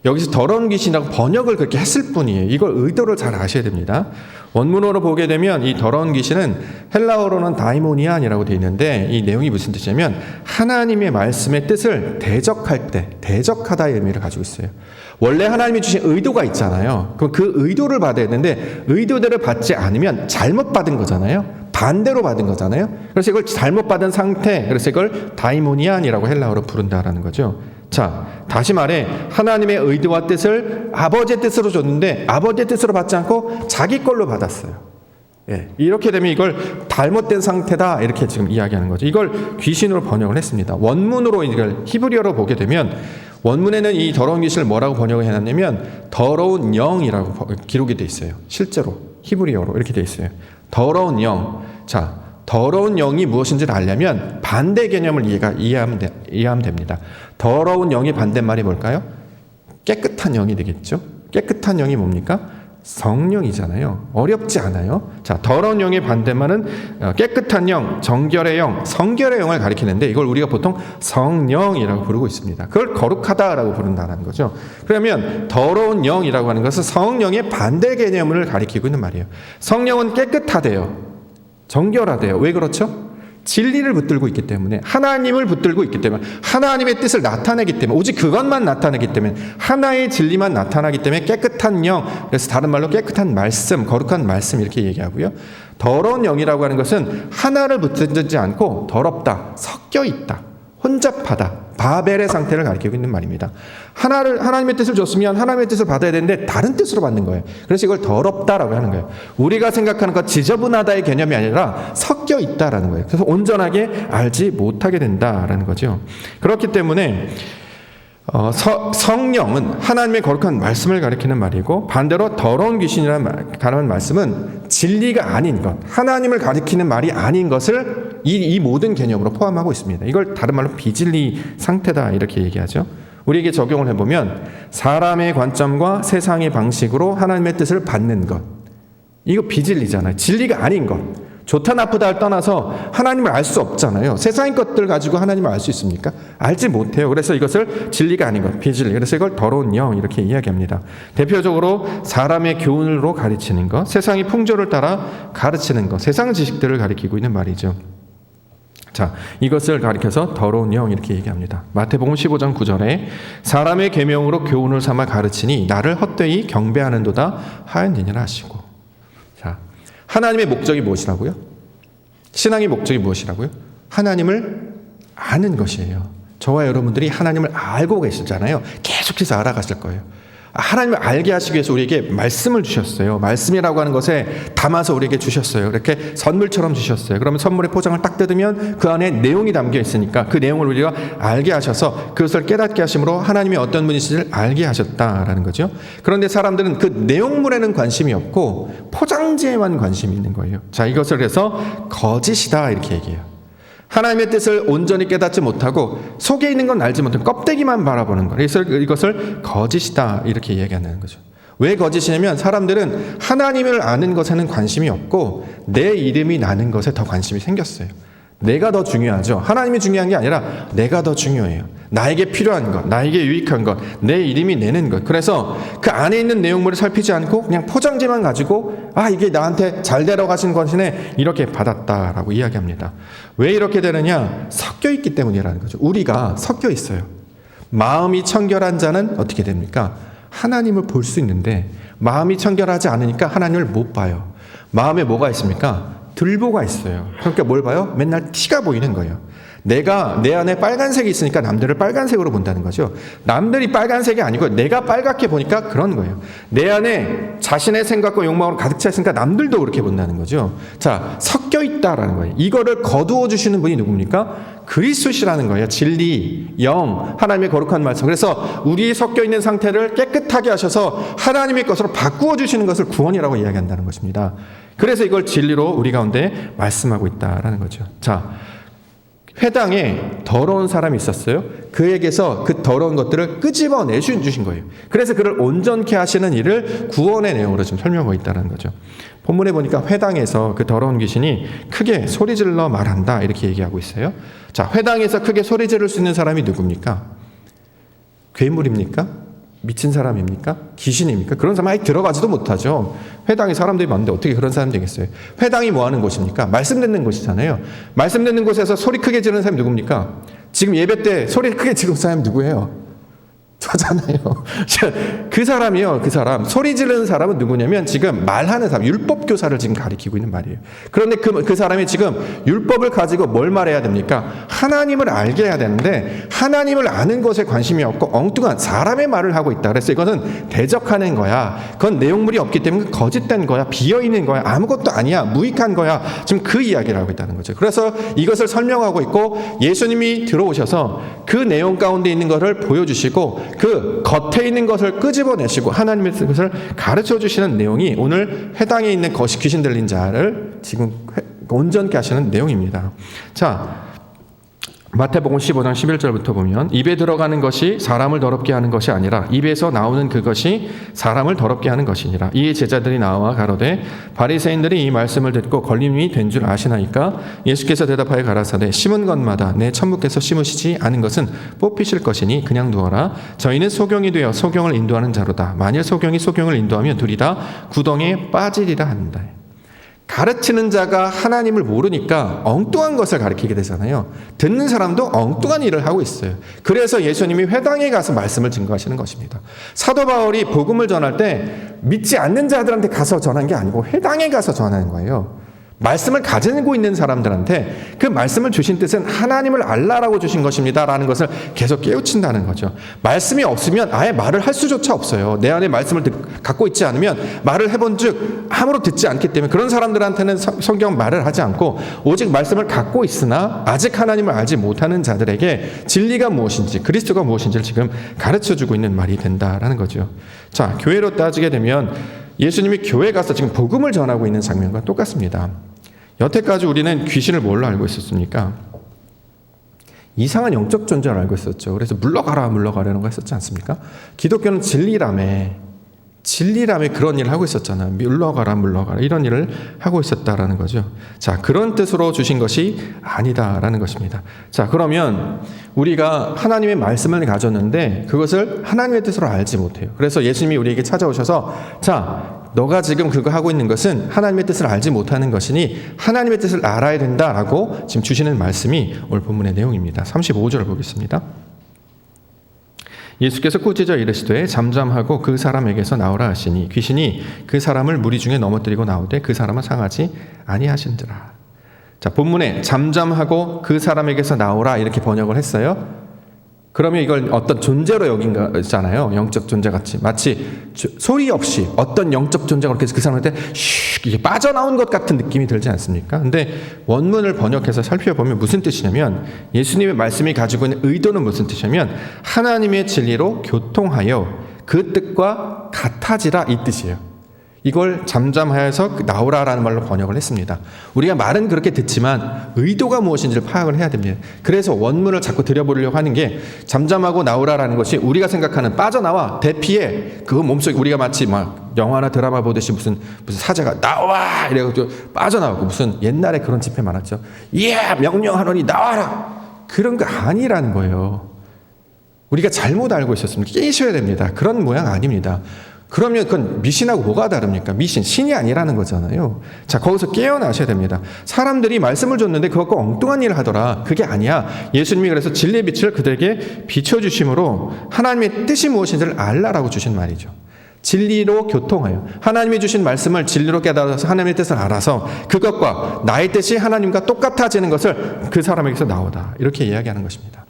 여기서 더러운 귀신이라고 번역을 그렇게 했을 뿐이에요. 이걸 의도를 잘 아셔야 됩니다. 원문으로 보게 되면 이 더러운 귀신은 헬라어로는 다이모니안이라고 되어 있는데 이 내용이 무슨 뜻이냐면 하나님의 말씀의 뜻을 대적할 때, 대적하다의 의미를 가지고 있어요. 원래 하나님이 주신 의도가 있잖아요. 그럼 그 의도를 받아야 되는데 의도대로 받지 않으면 잘못 받은 거잖아요. 반대로 받은 거잖아요. 그래서 이걸 잘못 받은 상태, 그래서 이걸 다이모니안이라고 헬라어로 부른다라는 거죠. 자, 다시 말해 하나님의 의도와 뜻을 아버지의 뜻으로 줬는데 아버지의 뜻으로 받지 않고 자기 걸로 받았어요. 예, 이렇게 되면 이걸 잘못된 상태다 이렇게 지금 이야기하는 거죠. 이걸 귀신으로 번역을 했습니다. 원문으로 이걸 히브리어로 보게 되면 원문에는 이 더러운 귀신을 뭐라고 번역을 해놨냐면 더러운 영이라고 기록이 돼 있어요. 실제로 히브리어로 이렇게 돼 있어요. 더러운 영. 자, 더러운 영이 무엇인지를 알려면 반대 개념을 이해하면 됩니다. 더러운 영의 반대말이 뭘까요? 깨끗한 영이 되겠죠. 깨끗한 영이 뭡니까? 성령이잖아요. 어렵지 않아요. 자, 더러운 영의 반대말은 깨끗한 영, 정결의 영, 성결의 영을 가리키는데 이걸 우리가 보통 성령이라고 부르고 있습니다. 그걸 거룩하다라고 부른다는 거죠. 그러면 더러운 영이라고 하는 것은 성령의 반대 개념을 가리키고 있는 말이에요. 성령은 깨끗하대요. 정결하대요. 왜 그렇죠? 진리를 붙들고 있기 때문에, 하나님을 붙들고 있기 때문에, 하나님의 뜻을 나타내기 때문에, 오직 그것만 나타내기 때문에, 하나의 진리만 나타나기 때문에 깨끗한 영, 그래서 다른 말로 깨끗한 말씀, 거룩한 말씀 이렇게 얘기하고요. 더러운 영이라고 하는 것은 하나를 붙들지 않고 더럽다, 섞여 있다, 혼잡하다, 바벨의 상태를 가리키고 있는 말입니다. 하나님의 뜻을 줬으면 하나님의 뜻을 받아야 되는데 다른 뜻으로 받는 거예요. 그래서 이걸 더럽다라고 하는 거예요. 우리가 생각하는 것 지저분하다의 개념이 아니라 섞여 있다라는 거예요. 그래서 온전하게 알지 못하게 된다라는 거죠. 그렇기 때문에 성령은 하나님의 거룩한 말씀을 가리키는 말이고, 반대로 더러운 귀신이라는 말씀은 진리가 아닌 것, 하나님을 가리키는 말이 아닌 것을 이 모든 개념으로 포함하고 있습니다. 이걸 다른 말로 비진리 상태다 이렇게 얘기하죠. 우리에게 적용을 해보면 사람의 관점과 세상의 방식으로 하나님의 뜻을 받는 것, 이거 비진리잖아요. 진리가 아닌 것. 좋다 나쁘다를 떠나서 하나님을 알 수 없잖아요. 세상의 것들 가지고 하나님을 알 수 있습니까? 알지 못해요. 그래서 이것을 진리가 아닌 것, 비진리. 그래서 이걸 더러운 영 이렇게 이야기합니다. 대표적으로 사람의 교훈으로 가르치는 것, 세상의 풍조를 따라 가르치는 것, 세상 지식들을 가리키고 있는 말이죠. 자, 이것을 가리켜서 더러운 영 이렇게 얘기합니다. 마태복음 15장 9절에 사람의 계명으로 교훈을 삼아 가르치니 나를 헛되이 경배하는도다 하였느니라 하시고. 자, 하나님의 목적이 무엇이라고요? 신앙의 목적이 무엇이라고요? 하나님을 아는 것이에요. 저와 여러분들이 하나님을 알고 계시잖아요. 계속해서 알아가실 거예요. 하나님을 알게 하시기 위해서 우리에게 말씀을 주셨어요. 말씀이라고 하는 것에 담아서 우리에게 주셨어요. 이렇게 선물처럼 주셨어요. 그러면 선물의 포장을 딱 뜯으면 그 안에 내용이 담겨 있으니까 그 내용을 우리가 알게 하셔서 그것을 깨닫게 하심으로 하나님이 어떤 분이신지를 알게 하셨다라는 거죠. 그런데 사람들은 그 내용물에는 관심이 없고 포장지에만 관심이 있는 거예요. 자, 이것을 해서 거짓이다 이렇게 얘기해요. 하나님의 뜻을 온전히 깨닫지 못하고 속에 있는 건 알지 못하고 껍데기만 바라보는 거예요. 그래서 이것을 거짓이다 이렇게 얘기하는 거죠. 왜 거짓이냐면 사람들은 하나님을 아는 것에는 관심이 없고 내 이름이 나는 것에 더 관심이 생겼어요. 내가 더 중요하죠. 하나님이 중요한 게 아니라 내가 더 중요해요. 나에게 필요한 것, 나에게 유익한 것, 내 이름이 내는 것. 그래서 그 안에 있는 내용물을 살피지 않고 그냥 포장지만 가지고 이게 나한테 잘 데려가신 것이네 이렇게 받았다라고 이야기합니다. 왜 이렇게 되느냐? 섞여 있기 때문이라는 거죠. 우리가 섞여 있어요. 마음이 청결한 자는 어떻게 됩니까? 하나님을 볼 수 있는데 마음이 청결하지 않으니까 하나님을 못 봐요. 마음에 뭐가 있습니까? 들보가 있어요. 그러니까 뭘 봐요? 맨날 티가 보이는 거예요. 내가 내 안에 빨간색이 있으니까 남들을 빨간색으로 본다는 거죠. 남들이 빨간색이 아니고 내가 빨갛게 보니까 그런 거예요. 내 안에 자신의 생각과 욕망으로 가득 차 있으니까 남들도 그렇게 본다는 거죠. 자, 섞여 있다라는 거예요. 이거를 거두어 주시는 분이 누굽니까? 그리스도시라는 거예요. 진리, 영, 하나님의 거룩한 말씀. 그래서 우리 섞여 있는 상태를 깨끗하게 하셔서 하나님의 것으로 바꾸어 주시는 것을 구원이라고 이야기한다는 것입니다. 그래서 이걸 진리로 우리 가운데 말씀하고 있다라는 거죠. 자, 회당에 더러운 사람이 있었어요. 그에게서 그 더러운 것들을 끄집어내 주신 거예요. 그래서 그를 온전케 하시는 일을 구원의 내용으로 지금 설명하고 있다는 거죠. 본문에 보니까 회당에서 그 더러운 귀신이 크게 소리질러 말한다 이렇게 얘기하고 있어요. 자, 회당에서 크게 소리 지를 수 있는 사람이 누굽니까? 괴물입니까? 미친 사람입니까? 귀신입니까? 그런 사람 아예 들어가지도 못하죠. 회당에 사람들이 많은데 어떻게 그런 사람이 되겠어요? 회당이 뭐 하는 곳입니까? 말씀 듣는 곳이잖아요. 말씀 듣는 곳에서 소리 크게 지르는 사람이 누굽니까? 지금 예배 때 소리 크게 지르는 사람이 누구예요? 저잖아요. 그 사람이요. 그 사람. 소리 지르는 사람은 누구냐면 지금 말하는 사람, 율법 교사를 지금 가리키고 있는 말이에요. 그런데 그 사람이 지금 율법을 가지고 뭘 말해야 됩니까? 하나님을 알게 해야 되는데 하나님을 아는 것에 관심이 없고 엉뚱한 사람의 말을 하고 있다. 그래서 이것은 대적하는 거야. 그건 내용물이 없기 때문에 거짓된 거야. 비어있는 거야. 아무것도 아니야. 무익한 거야. 지금 그 이야기를 하고 있다는 거죠. 그래서 이것을 설명하고 있고 예수님이 들어오셔서 그 내용 가운데 있는 것을 보여주시고 그 겉에 있는 것을 끄집어내시고 하나님의 것을 가르쳐 주시는 내용이 오늘 회당에 있는 귀신 들린 자를 지금 온전케 하시는 내용입니다. 자, 마태복음 15장 11절부터 보면 입에 들어가는 것이 사람을 더럽게 하는 것이 아니라 입에서 나오는 그것이 사람을 더럽게 하는 것이니라. 이에 제자들이 나와 가로되 바리새인들이 이 말씀을 듣고 걸림이 된 줄 아시나이까? 예수께서 대답하여 가라사대 심은 것마다 내 천부께서 심으시지 않은 것은 뽑히실 것이니 그냥 두어라. 저희는 소경이 되어 소경을 인도하는 자로다. 만일 소경이 소경을 인도하면 둘이 다 구덩이에 빠지리라 한다. 가르치는 자가 하나님을 모르니까 엉뚱한 것을 가르치게 되잖아요. 듣는 사람도 엉뚱한 일을 하고 있어요. 그래서 예수님이 회당에 가서 말씀을 증거하시는 것입니다. 사도 바울이 복음을 전할 때 믿지 않는 자들한테 가서 전한 게 아니고 회당에 가서 전하는 거예요. 말씀을 가지고 있는 사람들한테 그 말씀을 주신 뜻은 하나님을 알라라고 주신 것입니다 라는 것을 계속 깨우친다는 거죠. 말씀이 없으면 아예 말을 할 수조차 없어요. 내 안에 말씀을 갖고 있지 않으면 말을 해본 즉 아무로 듣지 않기 때문에 그런 사람들한테는 성경 말을 하지 않고 오직 말씀을 갖고 있으나 아직 하나님을 알지 못하는 자들에게 진리가 무엇인지 그리스도가 무엇인지를 지금 가르쳐주고 있는 말이 된다라는 거죠. 자, 교회로 따지게 되면 예수님이 교회 가서 지금 복음을 전하고 있는 장면과 똑같습니다. 여태까지 우리는 귀신을 뭘로 알고 있었습니까? 이상한 영적 존재를 알고 있었죠. 그래서 물러가라 물러가라는 거 했었지 않습니까? 기독교는 진리라며 진리라며 그런 일을 하고 있었잖아요. 물러가라 이런 일을 하고 있었다라는 거죠. 자, 그런 뜻으로 주신 것이 아니다라는 것입니다. 자, 그러면 우리가 하나님의 말씀을 가졌는데 그것을 하나님의 뜻으로 알지 못해요. 그래서 예수님이 우리에게 찾아오셔서 자, 너가 지금 그거 하고 있는 것은 하나님의 뜻을 알지 못하는 것이니 하나님의 뜻을 알아야 된다라고 지금 주시는 말씀이 오늘 본문의 내용입니다. 35절 보겠습니다. 예수께서 꾸짖어 이르시되 잠잠하고 그 사람에게서 나오라 하시니 귀신이 그 사람을 무리 중에 넘어뜨리고 나오되 그 사람은 상하지 아니하신지라. 자, 본문에 잠잠하고 그 사람에게서 나오라 이렇게 번역을 했어요. 그러면 이걸 어떤 존재로 여긴 거잖아요. 영적 존재 같이. 마치 소리 없이 어떤 영적 존재가 그렇게 그 사람한테 슉 이게 빠져나온 것 같은 느낌이 들지 않습니까? 근데 원문을 번역해서 살펴보면 무슨 뜻이냐면 예수님의 말씀이 가지고 있는 의도는 무슨 뜻이냐면 하나님의 진리로 교통하여 그 뜻과 같아지라 이 뜻이에요. 이걸 잠잠하여서 나오라라는 말로 번역을 했습니다. 우리가 말은 그렇게 듣지만 의도가 무엇인지를 파악을 해야 됩니다. 그래서 원문을 자꾸 들여보려고 하는 게 잠잠하고 나오라라는 것이 우리가 생각하는 빠져나와 대피해 그 몸속에 우리가 마치 막 영화나 드라마 보듯이 무슨 사자가 나와 이래가지고 빠져나오고 무슨 옛날에 그런 집회 많았죠. 예 명령하노니 나와라 그런 거 아니라는 거예요. 우리가 잘못 알고 있었습니다. 깨셔야 됩니다. 그런 모양 아닙니다. 그러면 그건 미신하고 뭐가 다릅니까? 미신, 신이 아니라는 거잖아요. 자, 거기서 깨어나셔야 됩니다. 사람들이 말씀을 줬는데 그것과 엉뚱한 일을 하더라. 그게 아니야. 예수님이 그래서 진리의 빛을 그들에게 비춰주심으로 하나님의 뜻이 무엇인지를 알라라고 주신 말이죠. 진리로 교통하여 하나님이 주신 말씀을 진리로 깨달아서 하나님의 뜻을 알아서 그것과 나의 뜻이 하나님과 똑같아지는 것을 그 사람에게서 나오다. 이렇게 이야기하는 것입니다.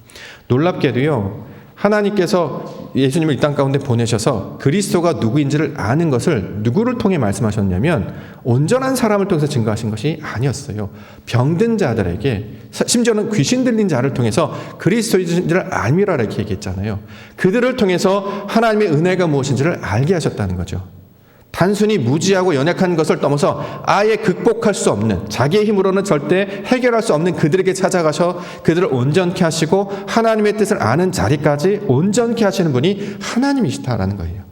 놀랍게도요. 하나님께서 예수님을 이 땅 가운데 보내셔서 그리스도가 누구인지를 아는 것을 누구를 통해 말씀하셨냐면 온전한 사람을 통해서 증거하신 것이 아니었어요. 병든 자들에게 심지어는 귀신 들린 자를 통해서 그리스도인지를 알미라 이렇게 얘기했잖아요. 그들을 통해서 하나님의 은혜가 무엇인지를 알게 하셨다는 거죠. 단순히 무지하고 연약한 것을 넘어서 아예 극복할 수 없는 자기의 힘으로는 절대 해결할 수 없는 그들에게 찾아가셔 그들을 온전케 하시고 하나님의 뜻을 아는 자리까지 온전케 하시는 분이 하나님이시다라는 거예요.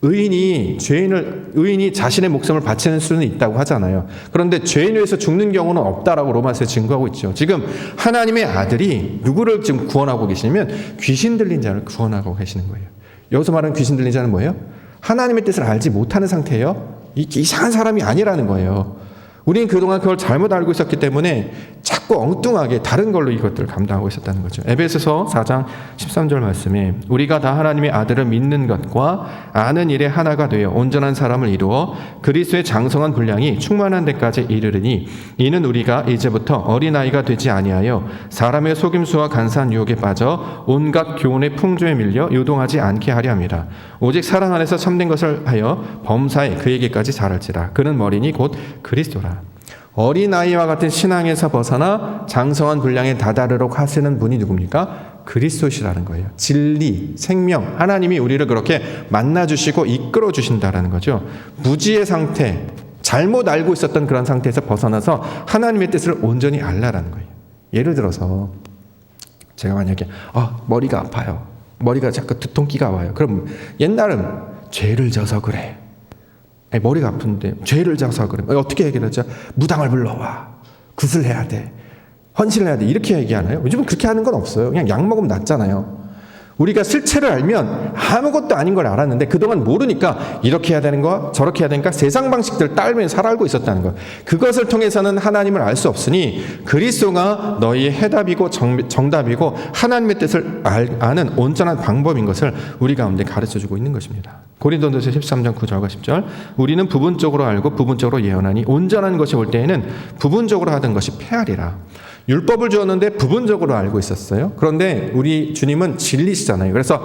의인이 자신의 목숨을 바치는 수는 있다고 하잖아요. 그런데 죄인을 위해서 죽는 경우는 없다라고 로마서에 증거하고 있죠. 지금 하나님의 아들이 누구를 지금 구원하고 계시냐면 귀신 들린 자를 구원하고 계시는 거예요. 여기서 말하는 귀신 들린 자는 뭐예요? 하나님의 뜻을 알지 못하는 상태예요. 이상한 사람이 아니라는 거예요. 우리는 그동안 그걸 잘못 알고 있었기 때문에 자꾸 엉뚱하게 다른 걸로 이것들을 감당하고 있었다는 거죠. 에베소서 4장 13절 말씀에 우리가 다 하나님의 아들을 믿는 것과 아는 일에 하나가 되어 온전한 사람을 이루어 그리스도의 장성한 분량이 충만한 데까지 이르르니 이는 우리가 이제부터 어린아이가 되지 아니하여 사람의 속임수와 간사한 유혹에 빠져 온갖 교훈의 풍조에 밀려 요동하지 않게 하려 함이라. 오직 사랑 안에서 참된 것을 하여 범사에 그에게까지 자랄지라. 그는 머리니 곧 그리스도라. 어린아이와 같은 신앙에서 벗어나 장성한 분량에 다다르도록 하시는 분이 누굽니까? 그리스도시라는 거예요. 진리, 생명, 하나님이 우리를 그렇게 만나주시고 이끌어주신다라는 거죠. 무지의 상태, 잘못 알고 있었던 그런 상태에서 벗어나서 하나님의 뜻을 온전히 알라라는 거예요. 예를 들어서 제가 만약에 머리가 아파요. 머리가 자꾸 두통기가 와요. 그럼 옛날은 죄를 져서 그래. 머리가 아픈데 죄를 져서 그래. 어떻게 해결하죠? 무당을 불러와. 굿을 해야 돼. 헌신을 해야 돼. 이렇게 얘기하나요? 요즘은 그렇게 하는 건 없어요. 그냥 약 먹으면 낫잖아요. 우리가 실체를 알면 아무것도 아닌 걸 알았는데 그동안 모르니까 이렇게 해야 되는 거 저렇게 해야 되니까 세상 방식들을 따르면서 살아알고 있었다는 거. 그것을 통해서는 하나님을 알 수 없으니 그리스도가 너희의 해답이고 정답이고 하나님의 뜻을 아는 온전한 방법인 것을 우리 가운데 가르쳐주고 있는 것입니다. 고린도전서 13장 9절과 10절 우리는 부분적으로 알고 부분적으로 예언하니 온전한 것이 올 때에는 부분적으로 하던 것이 패하리라. 율법을 주었는데 부분적으로 알고 있었어요. 그런데 우리 주님은 진리시잖아요. 그래서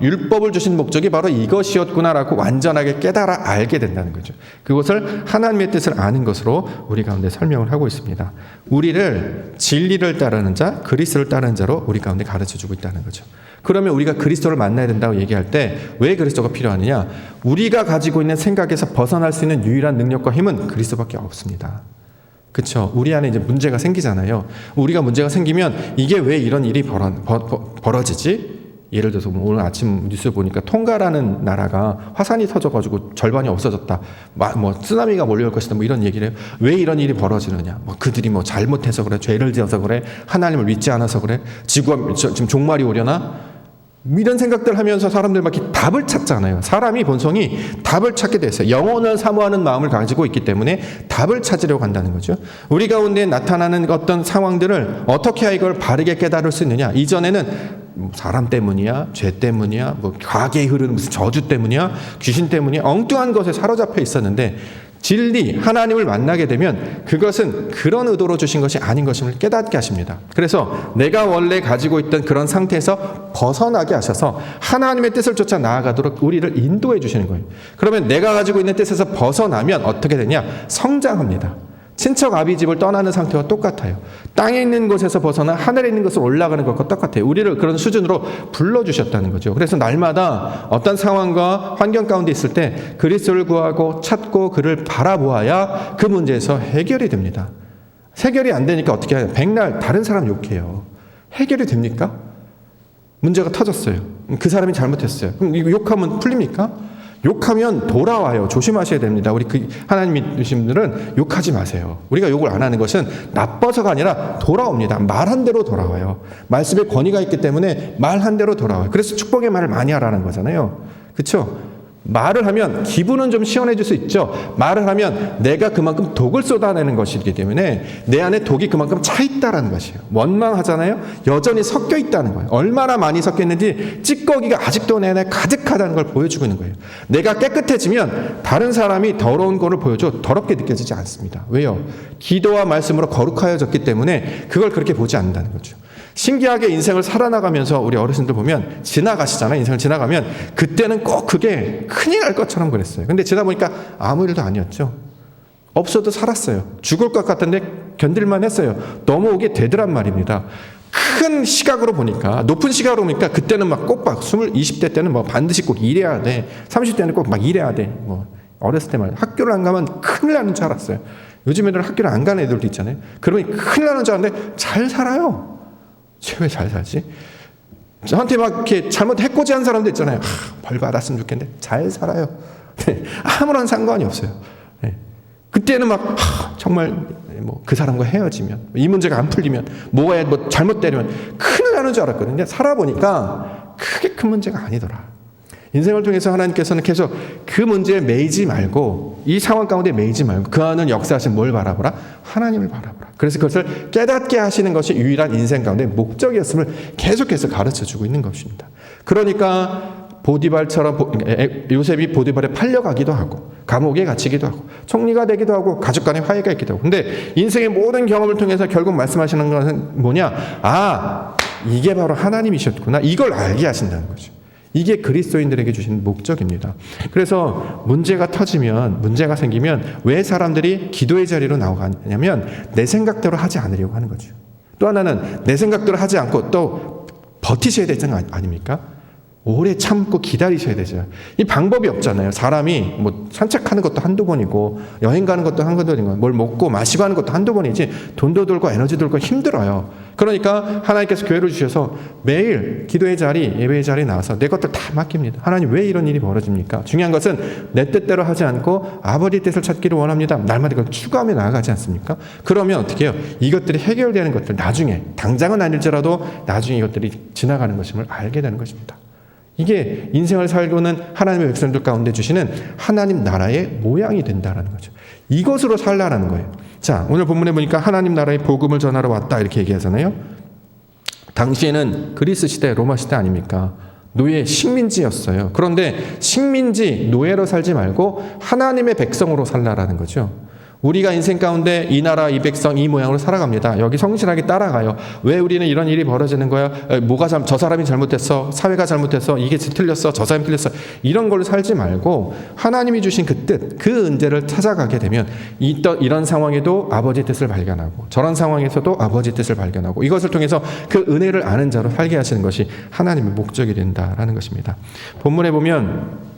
율법을 주신 목적이 바로 이것이었구나라고 완전하게 깨달아 알게 된다는 거죠. 그것을 하나님의 뜻을 아는 것으로 우리 가운데 설명을 하고 있습니다. 우리를 진리를 따르는 자, 그리스도를 따르는 자로 우리 가운데 가르쳐주고 있다는 거죠. 그러면 우리가 그리스도를 만나야 된다고 얘기할 때 왜 그리스도가 필요하느냐? 우리가 가지고 있는 생각에서 벗어날 수 있는 유일한 능력과 힘은 그리스도밖에 없습니다. 그렇죠. 우리 안에 이제 문제가 생기잖아요. 우리가 문제가 생기면 이게 왜 이런 일이 벌어지지? 예를 들어서 오늘 아침 뉴스 보니까 tonga라는 나라가 화산이 터져가지고 절반이 없어졌다. 뭐 쓰나미가 몰려올 것이다. 뭐 이런 얘기를 해요. 왜 이런 일이 벌어지느냐? 뭐 그들이 뭐 잘못해서 그래, 죄를 지어서 그래, 하나님을 믿지 않아서 그래, 지구가 지금 종말이 오려나? 이런 생각들 하면서 사람들 막 이렇게 답을 찾잖아요. 사람이 본성이 답을 찾게 됐어요. 영혼을 사모하는 마음을 가지고 있기 때문에 답을 찾으려고 한다는 거죠. 우리 가운데 나타나는 어떤 상황들을 어떻게 이걸 바르게 깨달을 수 있느냐. 이전에는 사람 때문이야, 죄 때문이야, 뭐 과거에 흐르는 무슨 저주 때문이야, 귀신 때문이야, 엉뚱한 것에 사로잡혀 있었는데 진리, 하나님을 만나게 되면 그것은 그런 의도로 주신 것이 아닌 것임을 깨닫게 하십니다. 그래서 내가 원래 가지고 있던 그런 상태에서 벗어나게 하셔서 하나님의 뜻을 쫓아 나아가도록 우리를 인도해 주시는 거예요. 그러면 내가 가지고 있는 뜻에서 벗어나면 어떻게 되냐? 성장합니다. 친척 아비집을 떠나는 상태와 똑같아요. 땅에 있는 곳에서 벗어나 하늘에 있는 곳으로 올라가는 것과 똑같아요. 우리를 그런 수준으로 불러주셨다는 거죠. 그래서 날마다 어떤 상황과 환경 가운데 있을 때 그리스도를 구하고 찾고 그를 바라보아야 그 문제에서 해결이 됩니다. 해결이 안 되니까 어떻게 해요? 백날 다른 사람 욕해요. 해결이 됩니까? 문제가 터졌어요. 그 사람이 잘못했어요. 그럼 이거 욕하면 풀립니까? 욕하면 돌아와요. 조심하셔야 됩니다. 우리 하나님 믿으신 분들은 욕하지 마세요. 우리가 욕을 안 하는 것은 나빠서가 아니라 돌아옵니다. 말한 대로 돌아와요. 말씀에 권위가 있기 때문에 말한 대로 돌아와요. 그래서 축복의 말을 많이 하라는 거잖아요. 그렇죠? 말을 하면 기분은 좀 시원해질 수 있죠. 말을 하면 내가 그만큼 독을 쏟아내는 것이기 때문에 내 안에 독이 그만큼 차 있다라는 것이에요. 원망하잖아요. 여전히 섞여 있다는 거예요. 얼마나 많이 섞여 있는지 찌꺼기가 아직도 내 안에 가득하다는 걸 보여주고 있는 거예요. 내가 깨끗해지면 다른 사람이 더러운 거를 보여줘 더럽게 느껴지지 않습니다. 왜요? 기도와 말씀으로 거룩하여졌기 때문에 그걸 그렇게 보지 않는다는 거죠. 신기하게 인생을 살아나가면서 우리 어르신들 보면 지나가시잖아요. 인생을 지나가면 그때는 꼭 그게 큰일 날 것처럼 그랬어요. 근데 지나 보니까 아무 일도 아니었죠. 없어도 살았어요. 죽을 것 같은데 견딜만 했어요. 넘어오게 되더란 말입니다. 큰 시각으로 보니까, 높은 시각으로 보니까 그때는 막 꼭 20대 때는 뭐 반드시 꼭 일해야 돼. 30대는 꼭 막 일해야 돼. 뭐 어렸을 때만 학교를 안 가면 큰일 나는 줄 알았어요. 요즘 애들은 학교를 안 가는 애들도 있잖아요. 그러면 큰일 나는 줄 알았는데 잘 살아요. 왜 잘 살지? 저한테 막 이렇게 잘못 해코지한 사람도 있잖아요. 벌 받았으면 좋겠는데 잘 살아요. 아무런 상관이 없어요. 그때는 막 정말 뭐 그 사람과 헤어지면 이 문제가 안 풀리면 뭐가 뭐 잘못되면 큰일 나는 줄 알았거든요. 살아보니까 크게 큰 문제가 아니더라. 인생을 통해서 하나님께서는 계속 그 문제에 매이지 말고 이 상황 가운데 매이지 말고 그 안은 역사하신 뭘 바라보라? 하나님을 바라보라. 그래서 그것을 깨닫게 하시는 것이 유일한 인생 가운데 목적이었음을 계속해서 가르쳐주고 있는 것입니다. 그러니까 요셉이 보디발에 팔려가기도 하고 감옥에 갇히기도 하고 총리가 되기도 하고 가족 간의 화해가 있기도 하고 근데 인생의 모든 경험을 통해서 결국 말씀하시는 것은 뭐냐? 이게 바로 하나님이셨구나. 이걸 알게 하신다는 거죠. 이게 그리스도인들에게 주신 목적입니다. 그래서 문제가 터지면, 문제가 생기면 왜 사람들이 기도의 자리로 나오냐면 내 생각대로 하지 않으려고 하는 거죠. 또 하나는 내 생각대로 하지 않고 또 버티셔야 되지 아닙니까? 오래 참고 기다리셔야 되죠. 이 방법이 없잖아요. 사람이 뭐 산책하는 것도 한두 번이고 여행 가는 것도 한두 번이고 뭘 먹고 마시고 하는 것도 한두 번이지 돈도 들고 에너지 들고 힘들어요. 그러니까 하나님께서 교회를 주셔서 매일 기도의 자리, 예배의 자리에 나와서 내 것들 다 맡깁니다. 하나님 왜 이런 일이 벌어집니까? 중요한 것은 내 뜻대로 하지 않고 아버지 뜻을 찾기를 원합니다. 날마다 그걸 추구하며 나아가지 않습니까? 그러면 어떻게 해요? 이것들이 해결되는 것들 나중에 당장은 아닐지라도 나중에 이것들이 지나가는 것임을 알게 되는 것입니다. 이게 인생을 살고는 하나님의 백성들 가운데 주시는 하나님 나라의 모양이 된다는 거죠. 이것으로 살라는 거예요. 자, 오늘 본문에 보니까 하나님 나라의 복음을 전하러 왔다 이렇게 얘기하잖아요. 당시에는 그리스 시대, 로마 시대 아닙니까? 노예 식민지였어요. 그런데 식민지, 노예로 살지 말고 하나님의 백성으로 살라라는 거죠. 우리가 인생 가운데 이 나라, 이 백성, 이 모양으로 살아갑니다. 여기 성실하게 따라가요. 왜 우리는 이런 일이 벌어지는 거야? 저 사람이 잘못했어. 사회가 잘못했어. 이게 틀렸어. 저 사람이 틀렸어. 이런 걸로 살지 말고 하나님이 주신 그 뜻, 그 은혜를 찾아가게 되면 이런 상황에도 아버지 뜻을 발견하고 저런 상황에서도 아버지 뜻을 발견하고 이것을 통해서 그 은혜를 아는 자로 살게 하시는 것이 하나님의 목적이 된다라는 것입니다. 본문에 보면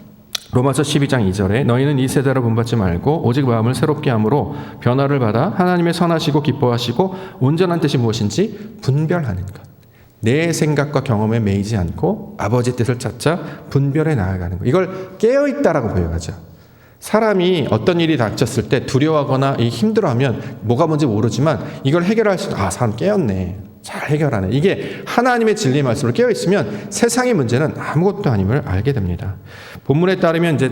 로마서 12장 2절에 너희는 이 세대로 본받지 말고 오직 마음을 새롭게 함으로 변화를 받아 하나님의 선하시고 기뻐하시고 온전한 뜻이 무엇인지 분별하는 것. 내 생각과 경험에 매이지 않고 아버지 뜻을 찾자 분별해 나아가는 거. 이걸 깨어있다라고 표현하죠. 사람이 어떤 일이 닥쳤을 때 두려워하거나 힘들어하면 뭐가 뭔지 모르지만 이걸 해결할 수 있는, 사람 깨었네. 잘 해결하네. 이게 하나님의 진리의 말씀으로 깨어있으면 세상의 문제는 아무것도 아님을 알게 됩니다. 본문에 따르면 이제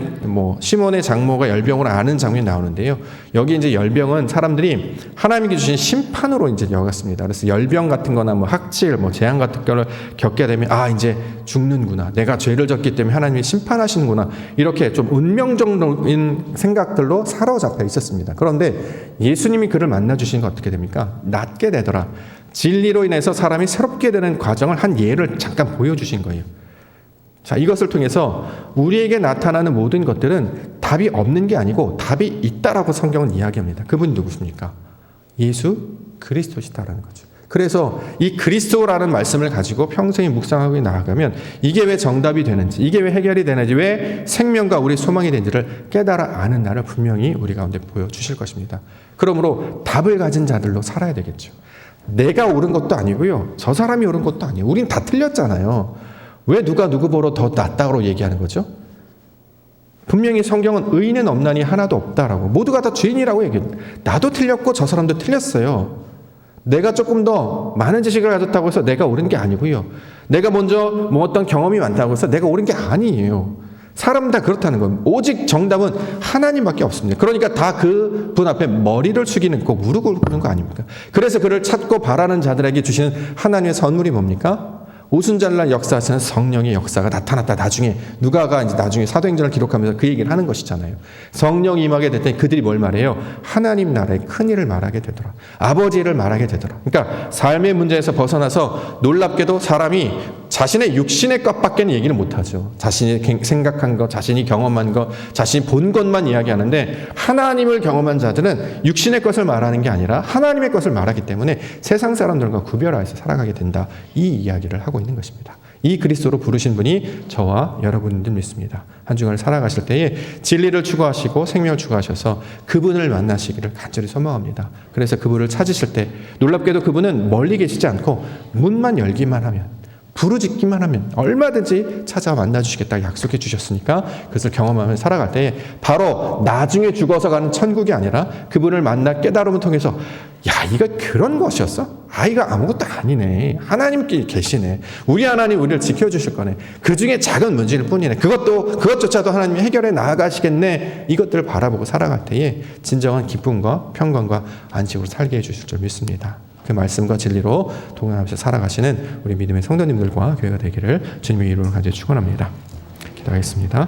시몬의 장모가 열병을 아는 장면이 나오는데요. 여기 이제 열병은 사람들이 하나님께 주신 심판으로 이제 여겼습니다. 그래서 열병 같은 거나 학질, 재앙 같은 거를 겪게 되면 이제 죽는구나. 내가 죄를 졌기 때문에 하나님이 심판하시는구나. 이렇게 좀 운명적인 생각들로 사로잡혀 있었습니다. 그런데 예수님이 그를 만나 주신 건 어떻게 됩니까? 낫게 되더라. 진리로 인해서 사람이 새롭게 되는 과정을 한 예를 잠깐 보여주신 거예요. 자, 이것을 통해서 우리에게 나타나는 모든 것들은 답이 없는 게 아니고 답이 있다라고 성경은 이야기합니다. 그분이 누구십니까? 예수 그리스도시다라는 거죠. 그래서 이 그리스도라는 말씀을 가지고 평생에 묵상하고 나아가면 이게 왜 정답이 되는지, 이게 왜 해결이 되는지, 왜 생명과 우리 소망이 되는지를 깨달아 아는 날을 분명히 우리 가운데 보여주실 것입니다. 그러므로 답을 가진 자들로 살아야 되겠죠. 내가 옳은 것도 아니고요. 저 사람이 옳은 것도 아니에요. 우린 다 틀렸잖아요. 왜 누가 누구 보러 더 낫다고 얘기하는 거죠? 분명히 성경은 의인은 없나니 하나도 없다라고, 모두가 다 죄인이라고 얘기해요. 나도 틀렸고 저 사람도 틀렸어요. 내가 조금 더 많은 지식을 가졌다고 해서 내가 옳은 게 아니고요. 내가 먼저 어떤 경험이 많다고 해서 내가 옳은 게 아니에요. 사람 다 그렇다는 건 오직 정답은 하나님밖에 없습니다. 그러니까 다 그분 앞에 머리를 숙이는, 꼭 무릎을 꿇는 거 아닙니까? 그래서 그를 찾고 바라는 자들에게 주시는 하나님의 선물이 뭡니까? 오순절날 역사하시는 성령의 역사가 나타났다. 나중에 누가가 이제 나중에 사도행전을 기록하면서 그 얘기를 하는 것이잖아요. 성령이 임하게 될 때 그들이 뭘 말해요? 하나님 나라의 큰 일을 말하게 되더라. 아버지를 말하게 되더라. 그러니까 삶의 문제에서 벗어나서 놀랍게도 사람이 자신의 육신의 것밖에는 얘기를 못하죠. 자신이 생각한 것, 자신이 경험한 것, 자신이 본 것만 이야기하는데, 하나님을 경험한 자들은 육신의 것을 말하는 게 아니라 하나님의 것을 말하기 때문에 세상 사람들과 구별하여서 살아가게 된다. 이 이야기를 하고 있는 것입니다. 이 그리스도로 부르신 분이 저와 여러분들 믿습니다. 한 주간을 살아가실 때에 진리를 추구하시고 생명을 추구하셔서 그분을 만나시기를 간절히 소망합니다. 그래서 그분을 찾으실 때 놀랍게도 그분은 멀리 계시지 않고 문만 열기만 하면, 부르짖기만 하면 얼마든지 찾아 만나주시겠다 약속해 주셨으니까 그것을 경험하며 살아갈 때 바로 나중에 죽어서 가는 천국이 아니라 그분을 만나 깨달음을 통해서, 이거 그런 것이었어? 이거 아무것도 아니네. 하나님께 계시네. 우리 하나님 우리를 지켜주실 거네. 그 중에 작은 문제일 뿐이네. 그것조차도 하나님이 해결해 나아가시겠네. 이것들을 바라보고 살아갈 때에 진정한 기쁨과 평강과 안식으로 살게 해주실 줄 믿습니다. 그 말씀과 진리로 동행하면서 살아가시는 우리 믿음의 성도님들과 교회가 되기를 주님의 이름으로 간절히 축원합니다. 기도하겠습니다.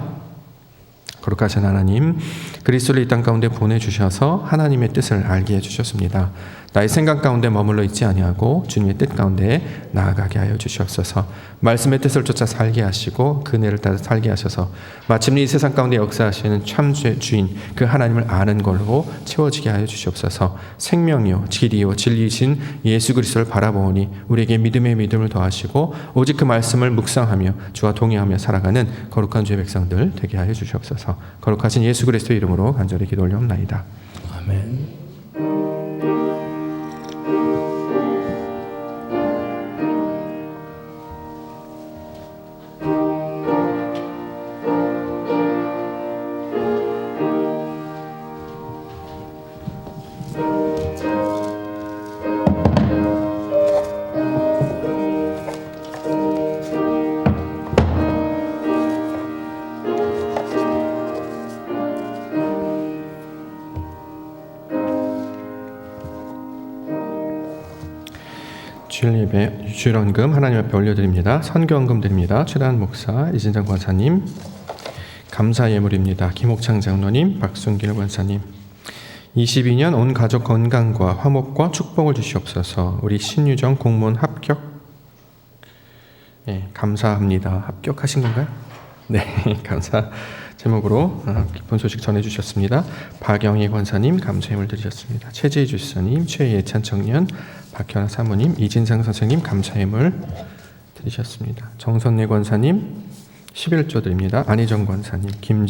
거룩하신 하나님, 그리스도를 이 땅 가운데 보내주셔서 하나님의 뜻을 알게 해주셨습니다. 나의 생각 가운데 머물러 있지 아니하고 주님의 뜻 가운데 나아가게 하여 주시옵소서. 말씀의 뜻을 쫓아 살게 하시고 그 은혜를 따라 살게 하셔서 마침내 이 세상 가운데 역사하시는 참 주인 그 하나님을 아는 걸로 채워지게 하여 주시옵소서. 생명이요 길이요 진리이신 예수 그리스도를 바라보니 우리에게 믿음의 믿음을 더하시고 오직 그 말씀을 묵상하며 주와 동행하며 살아가는 거룩한 주의 백성들 되게 하여 주시옵소서. 거룩하신 예수 그리스도의 이름으로 간절히 기도 올려옵나이다. 아멘. 주일 예배, 주일헌금 하나님 앞에 올려드립니다. 선교헌금 드립니다. 최단 목사, 이진장 권사님, 감사 예물입니다. 김옥창 장로님, 박순길 권사님. 22년 온 가족 건강과 화목과 축복을 주시옵소서. 우리 신유정 공무원 합격, 감사합니다. 합격하신 건가요? 네, 감사 제목으로 기쁜 소식 전해주셨습니다. 박영희 권사님 감사예물 드리셨습니다. 최재희 주사님, 최예찬 청년, 박현아 사모님, 이진상 선생님 감사예물 드리셨습니다. 정선래 권사님 11조 드립니다. 안희정 권사님, 김지